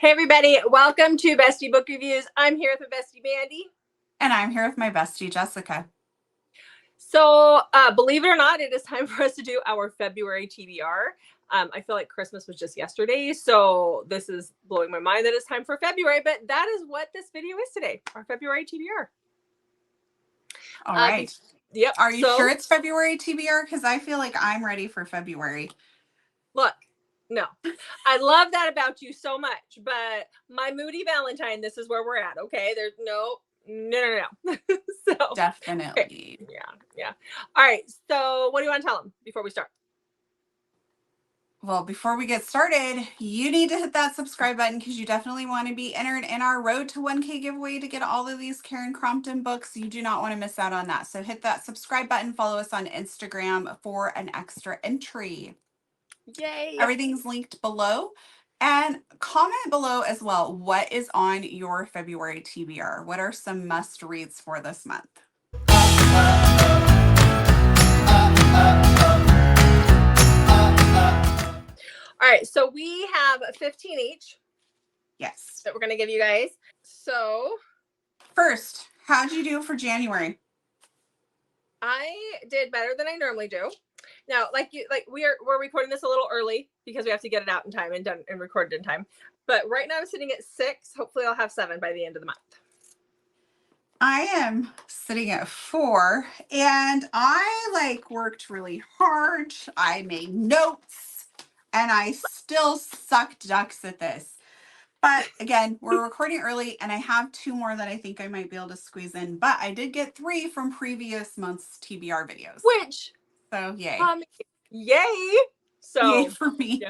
Hey everybody, welcome to Bestie Book Reviews. I'm here with my bestie Mandy. And I'm here with my bestie Jessica. So believe it or not, it is time for us to do our February TBR. I feel like Christmas was just yesterday, so this is blowing my mind that it's time for February, but that is what this video is today, our February TBR. All right. Yep. Are you sure it's February TBR? Because I feel like I'm ready for February. Look, no, I love that about you so much, but my moody Valentine, this is where we're at. Okay, there's no. So Definitely. okay. Yeah. All right. So what do you want to tell them before we start? Well, before we get started, you need to hit that subscribe button because you definitely want to be entered in our Road to 1K giveaway to get all of these Karen Crompton books. You do not want to miss out on that. So hit that subscribe button, follow us on Instagram for an extra entry. Yay. Everything's linked below. And comment below as well, what is on your February TBR? What are some must reads for this month? All right, so we have 15 each. Yes. That we're going to give you guys. So first, how'd you do for January? I did better than I normally do. Now, we're recording this a little early because we have to get it out in time and done and recorded in time. But right now I'm sitting at 6. Hopefully I'll have 7 by the end of the month. I am sitting at 4, and I worked really hard. I made notes, and I still sucked ducks at this. But again, we're recording early, and I have 2 more that I think I might be able to squeeze in. But I did get 3 from previous month's TBR videos. So yay. Yay. So yay for me. Yeah.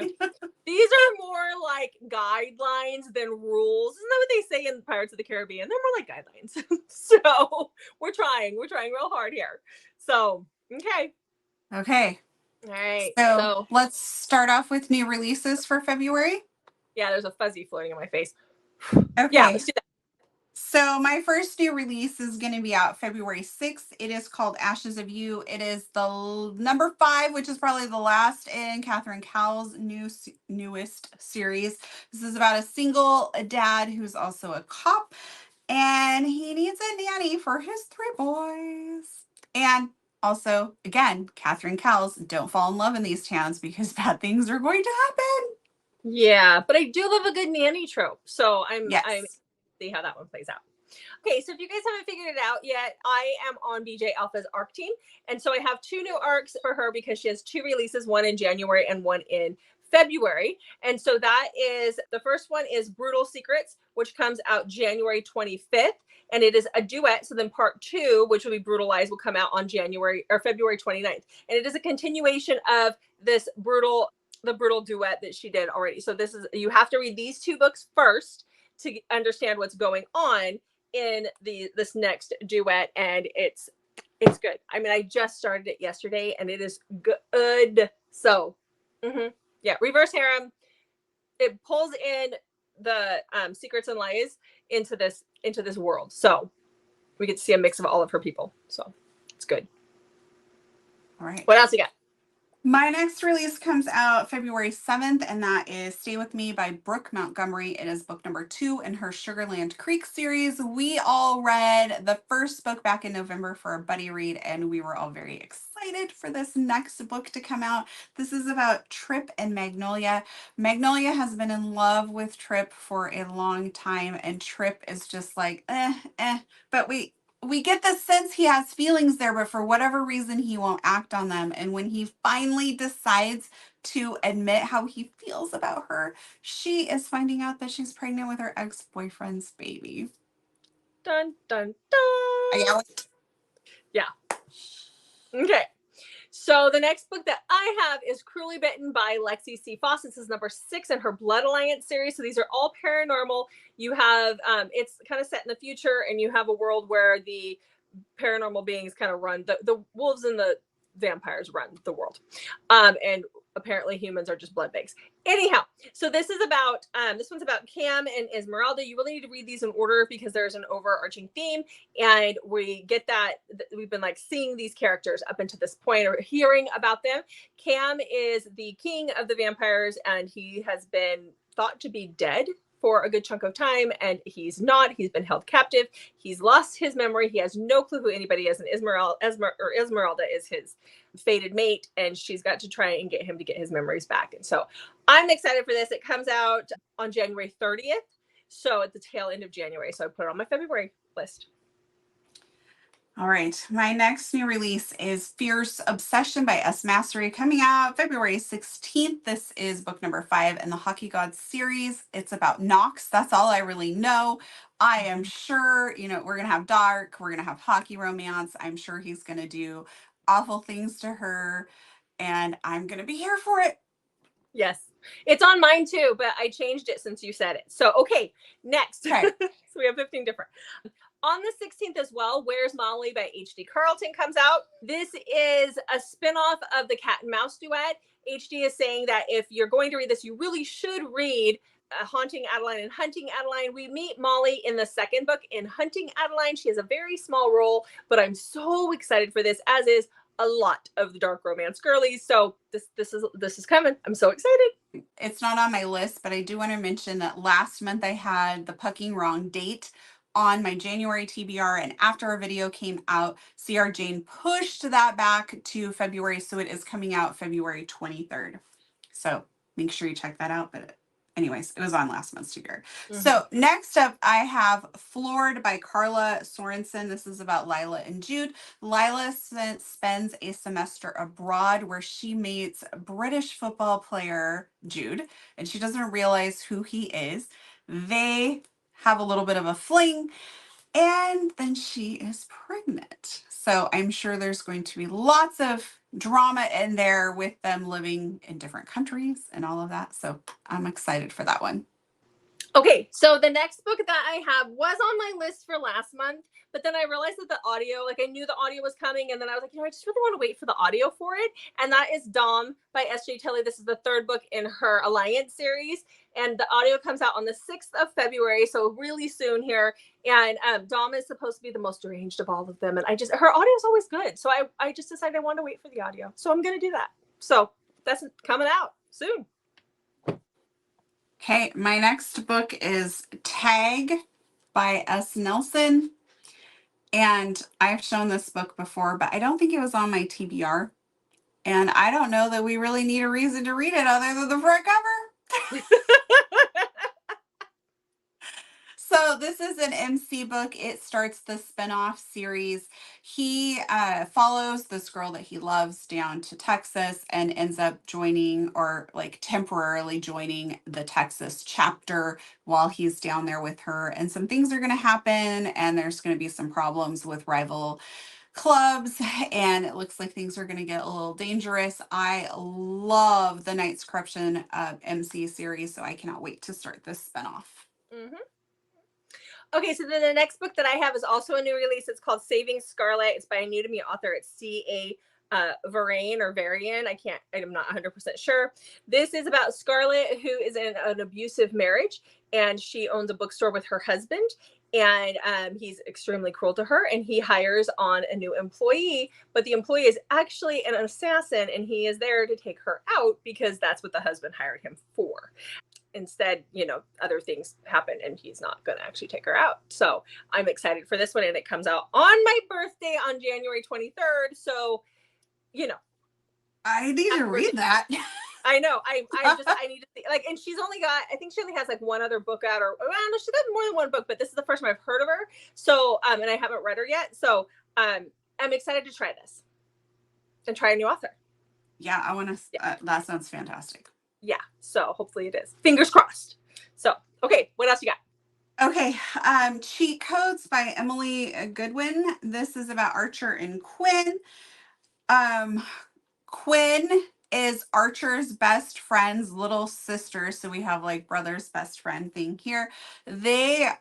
These are more like guidelines than rules. Isn't that what they say in Pirates of the Caribbean? They're more like guidelines. So we're trying real hard here. So, okay. All right. So let's start off with new releases for February. Yeah, there's a fuzzy floating in my face. Okay. Yeah, let's do that. So my first new release is going to be out February 6th. It is called Ashes of You. It is the number 5, which is probably the last in Catherine Cowell's newest series. This is about a single dad who's also a cop, and he needs a nanny for his 3 boys. And also, again, Catherine Cowell's don't fall in love in these towns because bad things are going to happen. Yeah, but I do love a good nanny trope. So I'm see how that one plays out. Okay, so if you guys haven't figured it out yet, I am on BJ Alpha's ARC team. And so I have 2 new ARCs for her because she has 2 releases, one in January and one in February. And so that is, the first one is Brutal Secrets, which comes out January 25th. And it is a duet. So then part 2, which will be Brutalized, will come out on February 29th. And it is a continuation of this the brutal duet that she did already. So this is, you have to read these 2 books first to understand what's going on in this next duet, and it's good. I mean, I just started it yesterday, and it is good. So, yeah, reverse harem. It pulls in the secrets and lies into this world. So we get to see a mix of all of her people. So it's good. All right. What else you got? My next release comes out February 7th, and that is Stay With Me by Brooke Montgomery. It is book number 2 in her Sugarland Creek series. We all read the first book back in November for a buddy read, and we were all very excited for this next book to come out. This is about Trip and Magnolia. Magnolia has been in love with Trip for a long time, and Trip is just like, but we get the sense he has feelings there, but for whatever reason, he won't act on them. And when he finally decides to admit how he feels about her, she is finding out that she's pregnant with her ex-boyfriend's baby. Dun, dun, dun. Yeah. Okay. So the next book that I have is Cruelly Bitten by Lexi C. Foss. This is number 6 in her Blood Alliance series. So these are all paranormal. You have, it's kind of set in the future, and you have a world where the paranormal beings kind of run, the wolves and the vampires run the world. And apparently humans are just blood banks. Anyhow, so this is about, this one's about Cam and Esmeralda. You really need to read these in order because there's an overarching theme, and we get that we've been seeing these characters up until this point or hearing about them. Cam is the king of the vampires, and he has been thought to be dead for a good chunk of time, and he's not. He's been held captive. He's lost his memory. He has no clue who anybody is, and Esmeralda is his fated mate, and she's got to try and get him to get his memories back. And so I'm excited for this. It comes out on January 30th, so at the tail end of January. So I put it on my February list. All right. My next new release is Fierce Obsession by S. Mastery, coming out February 16th. This is book number 5 in the Hockey Gods series. It's about Nox. That's all I really know. I am sure, we're going to have dark, we're going to have hockey romance. I'm sure he's going to do awful things to her, and I'm going to be here for it. Yes. It's on mine too, but I changed it since you said it. So, okay, next. Okay. So we have 15 different. On the 16th as well, Where's Molly by H.D. Carlton comes out. This is a spinoff of the Cat and Mouse duet. H.D. is saying that if you're going to read this, you really should read Haunting Adeline and Hunting Adeline. We meet Molly in the second book in Hunting Adeline. She has a very small role, but I'm so excited for this, as is a lot of the dark romance girlies. So this is coming. I'm so excited. It's not on my list, but I do want to mention that last month I had the Pucking Wrong Date on my January TBR, and after our video came out, CR Jane pushed that back to February, so it is coming out February 23rd. So make sure you check that out. But anyways, it was on last month's TBR. Mm-hmm. So next up, I have Floored by Carla Sorensen. This is about Lila and Jude. Lila spends a semester abroad where she meets British football player Jude, and she doesn't realize who he is. They have a little bit of a fling, and then she is pregnant. So I'm sure there's going to be lots of drama in there with them living in different countries and all of that. So I'm excited for that one. Okay, so the next book that I have was on my list for last month, but then I realized that the audio, I knew the audio was coming, and then I was like, I just really want to wait for the audio for it. And that is Dom by S.J. Tilley. This is the third book in her Alliance series, and the audio comes out on the 6th of February, so really soon here. And Dom is supposed to be the most deranged of all of them, and her audio is always good, so I just decided I wanted to wait for the audio, so I'm going to do that. So that's coming out soon. Okay, my next book is Tag by S. Nelson. And I've shown this book before, but I don't think it was on my TBR. And I don't know that we really need a reason to read it other than the front cover. So this is an MC book. It starts the spinoff series. He follows this girl that he loves down to Texas and ends up joining, or temporarily joining, the Texas chapter while he's down there with her. And some things are going to happen, and there's going to be some problems with rival clubs, and it looks like things are going to get a little dangerous. I love the Knights Corruption MC series, so I cannot wait to start this spinoff. Mm-hmm. Okay, so then the next book that I have is also a new release. It's called Saving Scarlet. It's by a new to me author. It's C.A. Varian or Varian. I'm not 100% sure. This is about Scarlet, who is in an abusive marriage, and she owns a bookstore with her husband. And he's extremely cruel to her, and he hires on a new employee, but the employee is actually an assassin, and he is there to take her out because that's what the husband hired him for. Instead, other things happen, and he's not going to actually take her out. So I'm excited for this one, and it comes out on my birthday on January 23rd. So, I need to read that. I know. I need to see, and she's only got, I think she only has one other book out, or I don't know, she's got more than one book, but this is the first time I've heard of her. So, and I haven't read her yet. So, I'm excited to try this and try a new author. Yeah, I want to, that sounds fantastic. Yeah, so hopefully it is. Fingers crossed. So, okay, what else you got? Okay, Cheat Codes by Emily Goodwin. This is about Archer and Quinn. Quinn is Archer's best friend's little sister, so we have brother's best friend thing here. The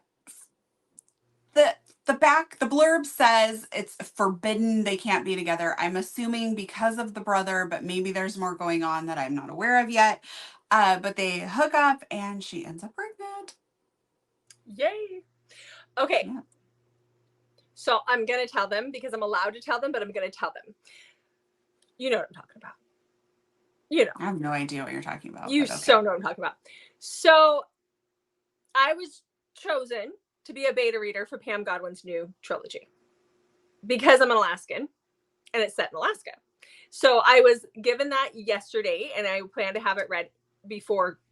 blurb says it's forbidden, they can't be together. I'm assuming because of the brother, but maybe there's more going on that I'm not aware of yet. But they hook up, and she ends up pregnant. Yay. Okay. Yeah. So I'm going to tell them because I'm allowed to tell them, but I'm going to tell them. You know what I'm talking about. I have no idea what you're talking about. You so know what I'm talking about. So I was chosen to be a beta reader for Pam Godwin's new trilogy because I'm an Alaskan and it's set in Alaska. So I was given that yesterday and I plan to have it read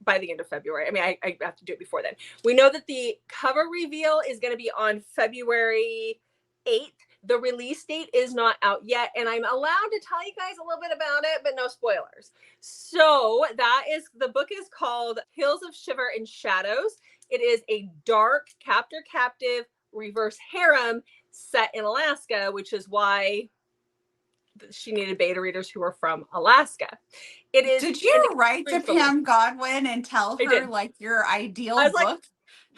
by the end of February. I mean, I have to do it before then. We know that the cover reveal is going to be on February 8th. The release date is not out yet, and I'm allowed to tell you guys a little bit about it, but no spoilers. So the book is called Hills of Shiver and Shadows. It is a dark captor-captive reverse harem set in Alaska, which is why she needed beta readers who are from Alaska. It is. Did you write to Pam Godwin and tell her like your ideal book? Like,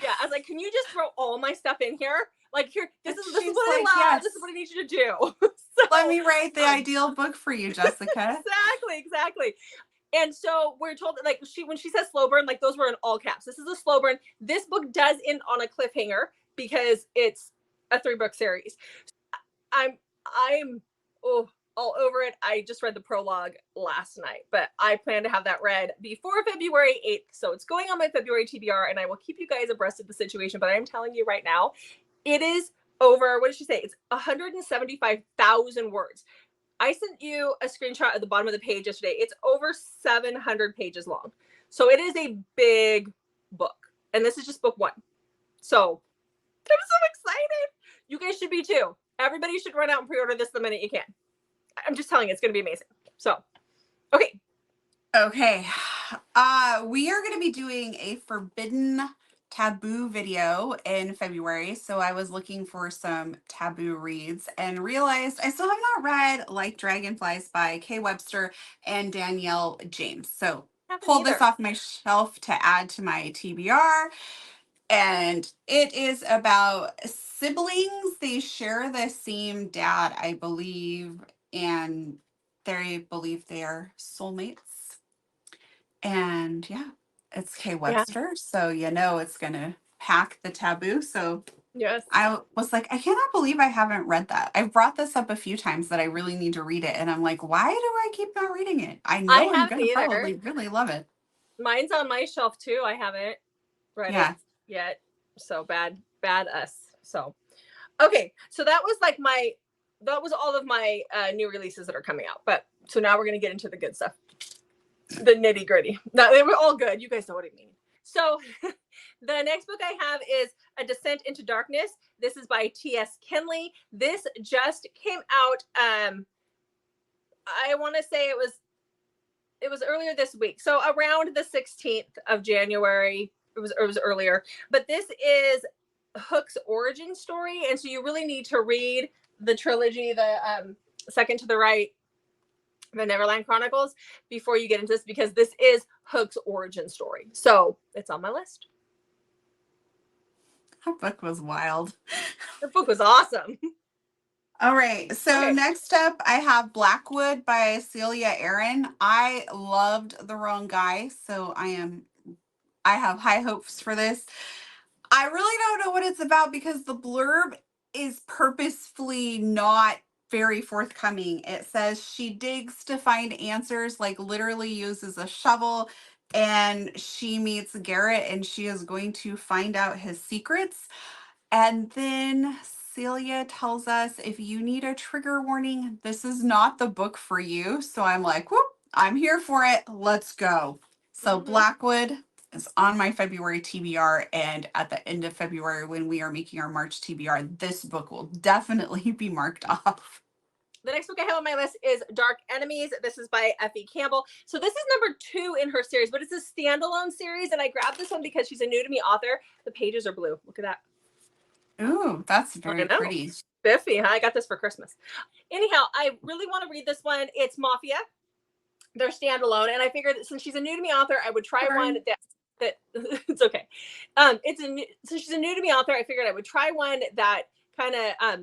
yeah, I was like, can you just throw all my stuff in here? Like, here, this is what I love. Yes. This is what I need you to do. So, let me write the ideal book for you, Jessica. Exactly. And so we're told that, like, when she says slow burn, like, those were in all caps. This is a slow burn. This book does end on a cliffhanger because it's a 3-book series. I'm all over it. I just read the prologue last night, but I plan to have that read before February 8th. So it's going on my February TBR, and I will keep you guys abreast of the situation. But I'm telling you right now, it is over, what did she say? It's 175,000 words. I sent you a screenshot at the bottom of the page yesterday. It's over 700 pages long. So it is a big book. And this is just book 1. So I'm so excited. You guys should be too. Everybody should run out and pre-order this the minute you can. I'm just telling you, it's going to be amazing. So, okay. We are going to be doing a forbidden taboo video in February. So I was looking for some taboo reads and realized I still have not read Like Dragonflies by Kay Webster and Danielle James. So pulled this off my shelf to add to my TBR. And it is about siblings. They share the same dad, I believe, and they believe they are soulmates. And yeah, it's Kay Webster. Yeah. So, it's going to hack the taboo. So yes, I was like, I cannot believe I haven't read that. I've brought this up a few times that I really need to read it. And I'm like, why do I keep not reading it? I know I'm going to probably really love it. Mine's on my shelf too. I haven't read it yet. So bad us. So, okay. So that was all of my new releases that are coming out. But so now we're going to get into the good stuff. The nitty gritty. No, they were all good. You guys know what I mean. So the next book I have is A Descent into Darkness. This is by T.S. Kenley. This just came out. I want to say it was earlier this week. So around the 16th of January. It was earlier. But this is Hook's origin story. And so you really need to read the trilogy, the second to the right, the Neverland Chronicles, before you get into this, because this is Hook's origin story. So it's on my list. That book was wild. The book was awesome. All right. So next up, I have Blackwood by Celia Aaron. I loved The Wrong Guy, so I have high hopes for this. I really don't know what it's about because the blurb is purposefully not very forthcoming. It says she digs to find answers, like literally uses a shovel, and she meets Garrett and she is going to find out his secrets. And then Celia tells us, if you need a trigger warning, this is not the book for you. So I'm like, whoop, I'm here for it. Let's go. So Blackwood is on my February TBR, and at the end of February, when we are making our March TBR, this book will definitely be marked off. The next book I have on my list is Dark Enemies. This is by Effie Campbell. So this is number 2 in her series, but it's a standalone series, and I grabbed this one because she's a new to me author. The pages are blue. Look at that. Ooh, that's very pretty. Biffy, huh? I got this for Christmas. Anyhow, I really want to read this one. It's Mafia. They're standalone, and I figured that since she's a new to me author, I would try one that it's okay. Since she's a new to me author, I figured I would try one that kind of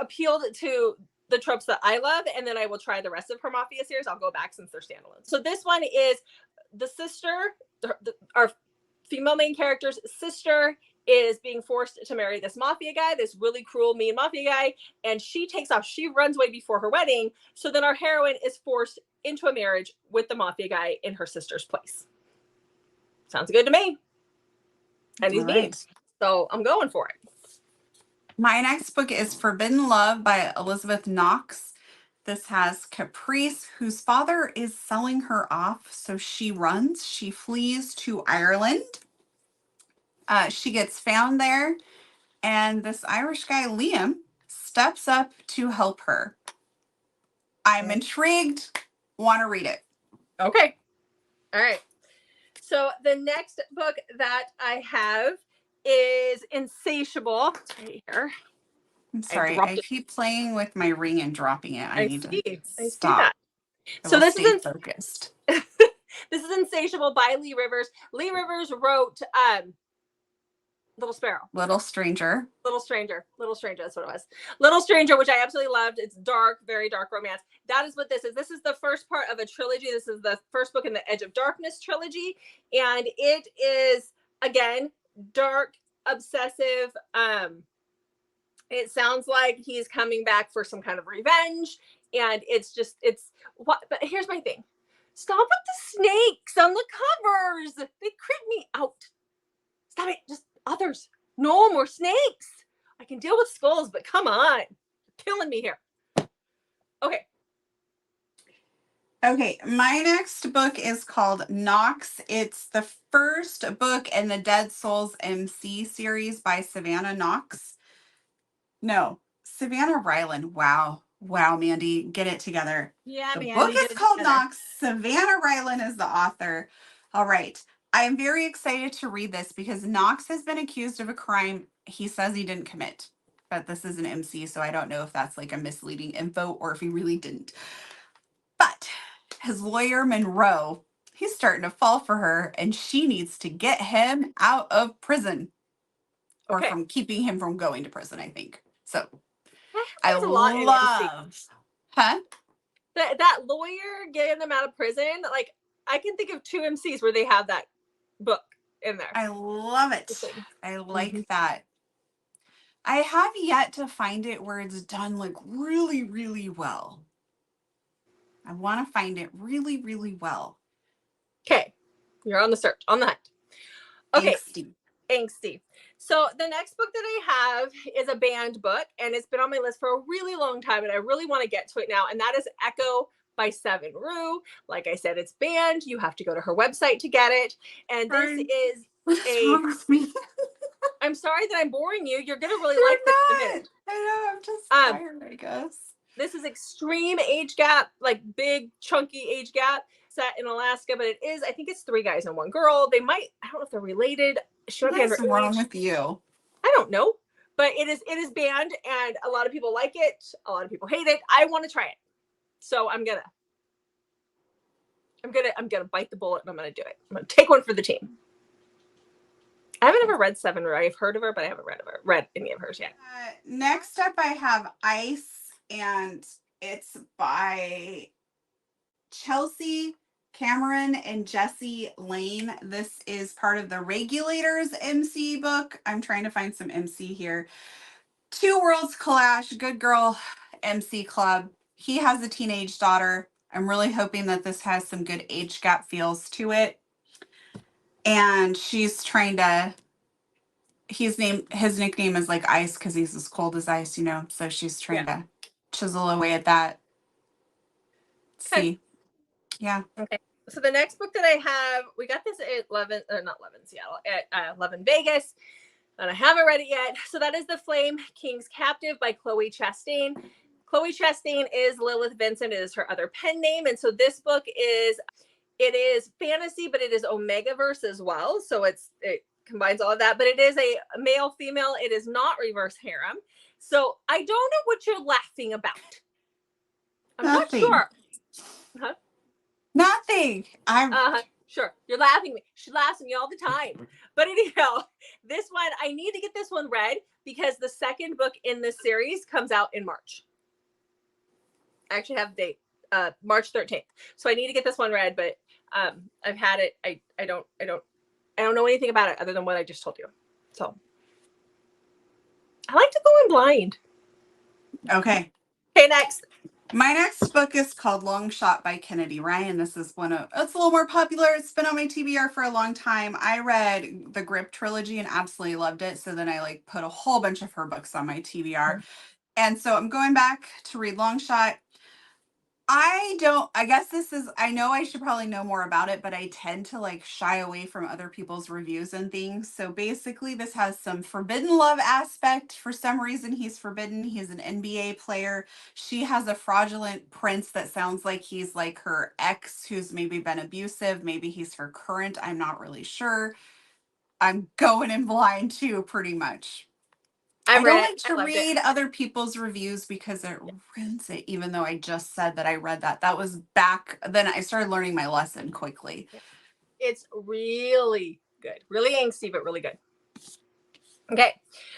appealed to the tropes that I love, and then I will try the rest of her Mafia series. I'll go back since they're standalone. So this one is the sister, our female main character's sister is being forced to marry this mafia guy, this really cruel, mean mafia guy, and she takes off. She runs away before her wedding. So then our heroine is forced into a marriage with the mafia guy in her sister's place. Sounds good to me. And he's neat. So I'm going for it. My next book is Forbidden Love by Elizabeth Knox. This has Caprice, whose father is selling her off. So she runs, she flees to Ireland. She gets found there, and this Irish guy, Liam, steps up to help her. I'm intrigued, want to read it. Okay. All right. So the next book that I have is Insatiable. It's right here. I'm sorry, I keep playing with my ring and dropping it. I need to stop. See that. So this is focused. This is Insatiable by Lee Rivers. Lee Rivers wrote Little Sparrow. Little Stranger. Little Stranger. That's what it was. Little Stranger, which I absolutely loved. It's dark, very dark romance. That is what this is. This is the first part of a trilogy. This is the first book in the Edge of Darkness trilogy. And it is, again, dark, obsessive. It sounds like he's coming back for some kind of revenge. And it's what, but here's my thing. Stop with the snakes on the covers. They creep me out. Stop it. Just others. No more snakes. I can deal with skulls, but come on. You're killing me here. Okay. Okay, my next book is called Knox. It's the first book in the Dead Souls MC series by Savannah Knox. No, Savannah Ryland. Wow, Mandy, get it together. Yeah, the book is called Knox. Savannah Ryland is the author. All right. I am very excited to read this because Knox has been accused of a crime he says he didn't commit. But this is an MC, so I don't know if that's like a misleading info or if he really didn't. But his lawyer, Monroe, he's starting to fall for her, and she needs to get him out of prison. Or from keeping him from going to prison, I think. So I love, that lawyer getting them out of prison. Like, I can think of 2 MCs where they have that book in there. I love it. I like that. I have yet to find it where it's done like really, really well. I want to find it really, really well. Okay. You're on the search, on the hunt. Okay. Angsty. So the next book that I have is a banned book, and it's been on my list for a really long time, and I really want to get to it now, and that is Echo by Seven Rue. Like I said, it's banned. You have to go to her website to get it. And this is What's wrong with me? I'm sorry that I'm boring you. You're going to really like this in a minute. I know. I'm just tired, I guess. This is extreme age gap, like big, chunky age gap set in Alaska, but it is, I think it's 3 guys and 1 girl. They might, I don't know if they're related. What's wrong with you? I don't know, but it is banned, and a lot of people like it. A lot of people hate it. I want to try it. So I'm gonna bite the bullet, and I'm gonna do it. I'm gonna take one for the team. I haven't ever read Seven Rue. I've heard of her, but I haven't read any of hers yet. Next up, I have Ice, and it's by Chelsea Cameron and Jesse Lane. This is part of the Regulators MC book. I'm trying to find some MC here. 2 Worlds Clash, Good Girl MC Club. He has a teenage daughter. I'm really hoping that this has some good age gap feels to it. And she's trying to, his nickname is like Ice because he's as cold as ice, you know. So she's trying to chisel away at that. See. Yeah. Okay. So the next book that I have, we got this at Seattle, at 11 Vegas, and I haven't read it yet. So that is The Flame King's Captive by Chloe Chastain. Chloe Chastain is Lilith Vincent. It is her other pen name. And so this book is fantasy, but it is Omegaverse as well. So it combines all of that, but it is a male, female. It is not reverse harem. So I don't know what you're laughing about. I'm not sure. Huh? Nothing. I'm sure. You're laughing at me. She laughs at me all the time. But anyhow, this one, I need to get this one read because the second book in this series comes out in March. I actually have the date, March 13th. So I need to get this one read, but I've had it. I don't know anything about it other than what I just told you. So I like to go in blind. Okay. Okay, next. My next book is called Long Shot by Kennedy Ryan. This is it's a little more popular. It's been on my TBR for a long time. I read the Grip trilogy and absolutely loved it. So then I put a whole bunch of her books on my TBR. And so I'm going back to read Long Shot. I know I should probably know more about it, but I tend to shy away from other people's reviews and things. So basically, this has some forbidden love aspect. For some reason, he's forbidden. He's an NBA player. She has a fraudulent prince that sounds like he's like her ex who's maybe been abusive. Maybe he's her current. I'm not really sure. I'm going in blind too, pretty much. I don't like to read other people's reviews because it ruins it, even though I just said that I read that. That was back then. I started learning my lesson quickly. It's really good. Really angsty, but really good. Okay,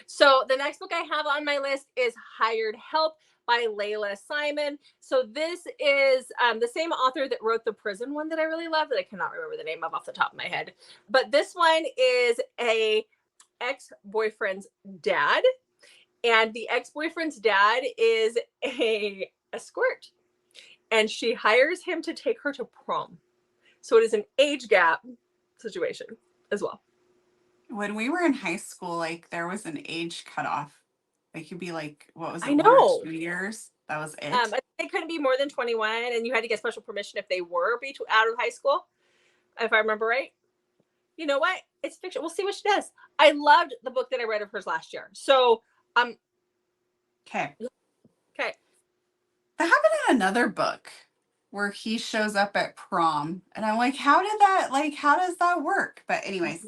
so the next book I have on my list is Hired Help by Layla Simon. So this is the same author that wrote the prison one that I really love that I cannot remember the name of off the top of my head. But this one is a ex-boyfriend's dad. And the ex-boyfriend's dad is a squirt. And she hires him to take her to prom. So it is an age gap situation as well. When we were in high school, there was an age cutoff. You'd be what was it? I know. 1 or 2 years. That was it. They couldn't be more than 21, and you had to get special permission if they were out of high school, if I remember right. You know what? It's fiction. We'll see what she does. I loved the book that I read of hers last year. So, okay. Okay. That happened in another book where he shows up at prom, and I'm like, how does that work? But anyways.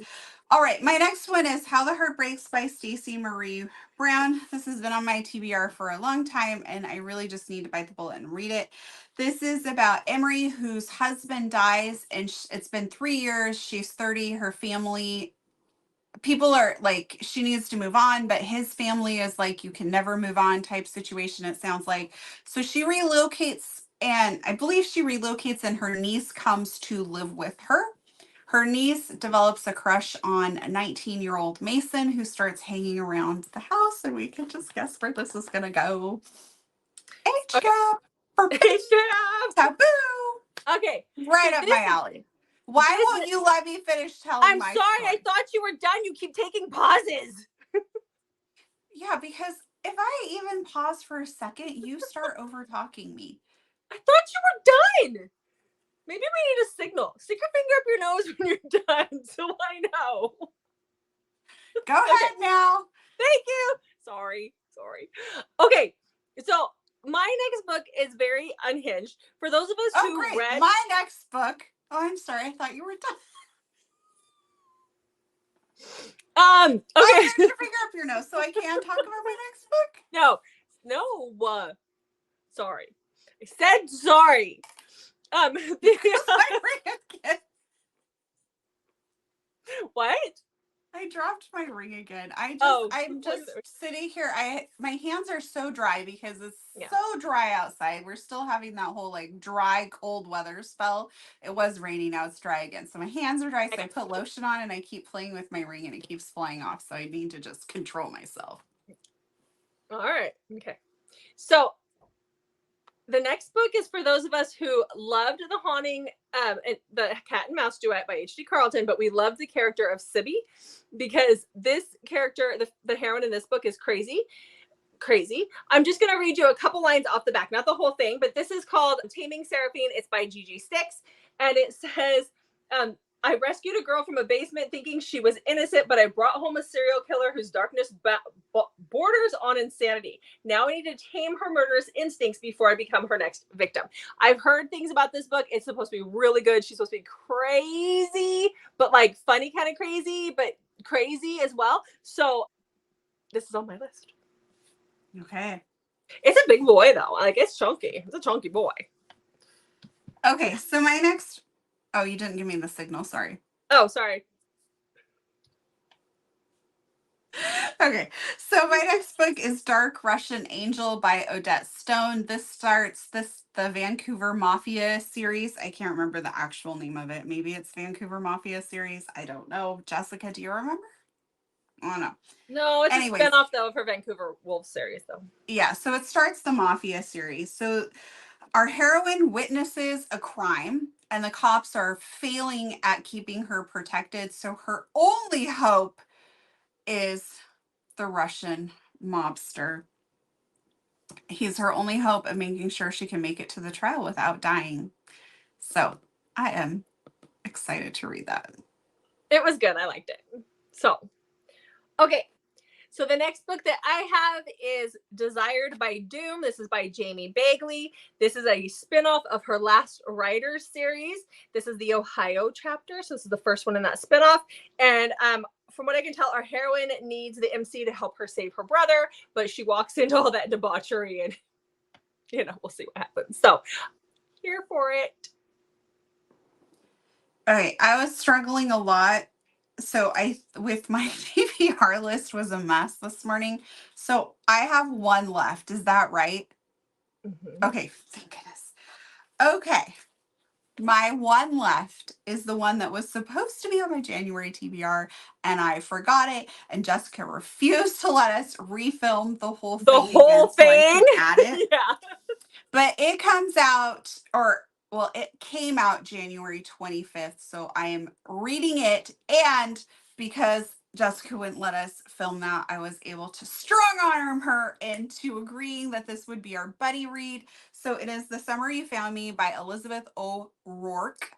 All right, my next one is How the Heart Breaks by Stacey Marie Brown. This has been on my TBR for a long time, and I really just need to bite the bullet and read it. This is about Emery, whose husband dies, and it's been 3 years. She's 30. Her family, people are she needs to move on, but his family is you can never move on type situation, it sounds like. So she relocates, and I believe she relocates, and her niece comes to live with her. Her niece develops a crush on a 19-year-old Mason who starts hanging around the house, and we can just guess where this is going to go. Age gap. Age gap. Taboo. Okay. Right up my alley. Why won't you let me finish telling my story? I thought you were done. You keep taking pauses. Yeah, because if I even pause for a second, you start over-talking me. I thought you were done. Maybe we need a signal. Stick your finger up your nose when you're done so I know. Go ahead now. Thank you. Sorry. Okay, so my next book is very unhinged. For those of us who read... My next book... Oh, I'm sorry. I thought you were done. Okay. I stick your finger up your nose so I can't talk about my next book. No. Sorry. I said sorry. What? I dropped my ring again. I'm just sitting here. My hands are so dry because it's so dry outside. We're still having that whole dry, cold weather spell. It was raining, now it's dry again. So my hands are dry. So I put lotion on and I keep playing with my ring and it keeps flying off. So I need to just control myself. All right. Okay. So the next book is for those of us who loved The Haunting, the Cat and Mouse Duet by H.D. Carlton, but we loved the character of Sibby because this character, the heroine in this book, is crazy. I'm just going to read you a couple lines off the back, not the whole thing, but this is called Taming Seraphine. It's by Gigi Sticks, and it says, I rescued a girl from a basement thinking she was innocent, but I brought home a serial killer whose darkness borders on insanity. Now I need to tame her murderous instincts before I become her next victim. I've heard things about this book. It's supposed to be really good. She's supposed to be crazy, but funny kind of crazy, but crazy as well. So this is on my list. Okay. It's a big boy though. It's chunky. It's a chunky boy. Okay, so my next... Oh, you didn't give me the signal. Sorry. Oh, sorry. Okay, so my next book is Dark Russian Angel by Odette Stone. This starts the Vancouver Mafia series. I can't remember the actual name of it. Maybe it's Vancouver Mafia series. I don't know. Jessica, do you remember? Oh, no. No, it's a spinoff, though, of her Vancouver Wolves series, though. Yeah, so it starts the Mafia series. So our heroine witnesses a crime, and the cops are failing at keeping her protected. So her only hope is the Russian mobster. He's her only hope of making sure she can make it to the trial without dying. So I am excited to read that. It was good. I liked it. So, okay. So the next book that I have is Desired by Doom. This is by Jamie Bagley. This is a spinoff of her Last Riders series. This is the Ohio chapter. So this is the first one in that spinoff. And from what I can tell, our heroine needs the MC to help her save her brother, but she walks into all that debauchery and, we'll see what happens. So here for it. Okay, I was struggling a lot. So with my TBR list was a mess this morning. So I have one left. Is that right? Mm-hmm. Okay, thank goodness. Okay. My one left is the one that was supposed to be on my January TBR, and I forgot it. And Jessica refused to let us refilm the whole thing. The whole thing? So I could add it. Yeah. But it comes out, it came out January 25th. So I am reading it. And because Jessica wouldn't let us film that, I was able to strong arm her into agreeing that this would be our buddy read. So it is The Summer You Found Me by Elizabeth O'Rourke.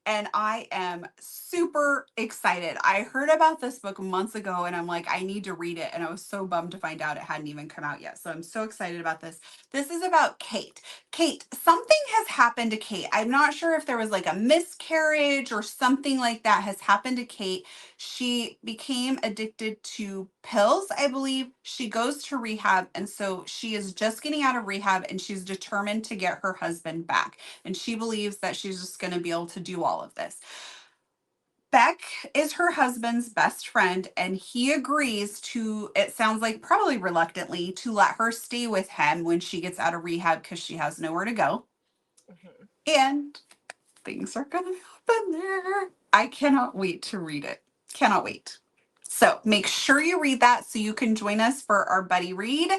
And I am super excited. I heard about this book months ago and I'm like, I need to read it. And I was so bummed to find out it hadn't even come out yet. So I'm so excited about this. This is about Kate. Kate, something has happened to Kate. I'm not sure if there was like a miscarriage or something like that has happened to Kate. She became addicted to pills, I believe. She goes to rehab. And so she is just getting out of rehab and she's determined to get her husband back. And she believes that she's just going to be able to do all of this. Beck is her husband's best friend, and he agrees to, it sounds like probably reluctantly, to let her stay with him when she gets out of rehab because she has nowhere to go. Mm-hmm. And things are going to happen there. I cannot wait to read it. Cannot wait. So make sure you read that so you can join us for our buddy read.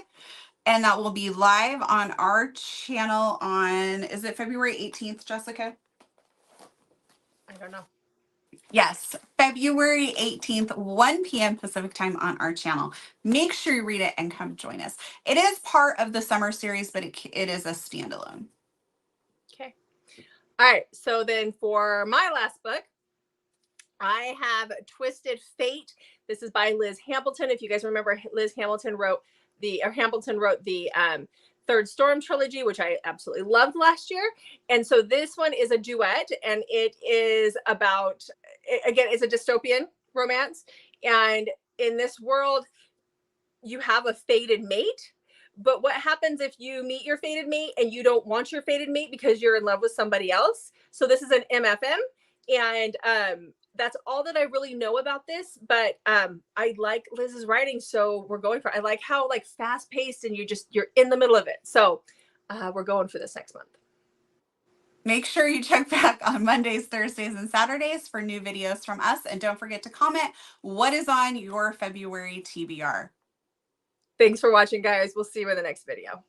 And that will be live on our channel on, is it February 18th, Jessica? I don't know. Yes, February 18th, 1 p.m. Pacific time on our channel. Make sure you read it and come join us. It is part of the summer series, but it is a standalone. Okay. All right. So then for my last book, I have Twisted Fate. This is by Liz Hamilton. If you guys remember, Liz Hamilton wrote the Third Storm trilogy, which I absolutely loved last year. And so this one is a duet, and it is about, again, it's a dystopian romance. And in this world, you have a fated mate. But what happens if you meet your fated mate and you don't want your fated mate because you're in love with somebody else? So this is an MFM. And that's all that I really know about this, but I like Liz's writing, so we're going for it. I like how like fast paced and you're in the middle of it. So we're going for this next month. Make sure you check back on Mondays, Thursdays, and Saturdays for new videos from us. And don't forget to comment what is on your February TBR. Thanks for watching, guys. We'll see you in the next video.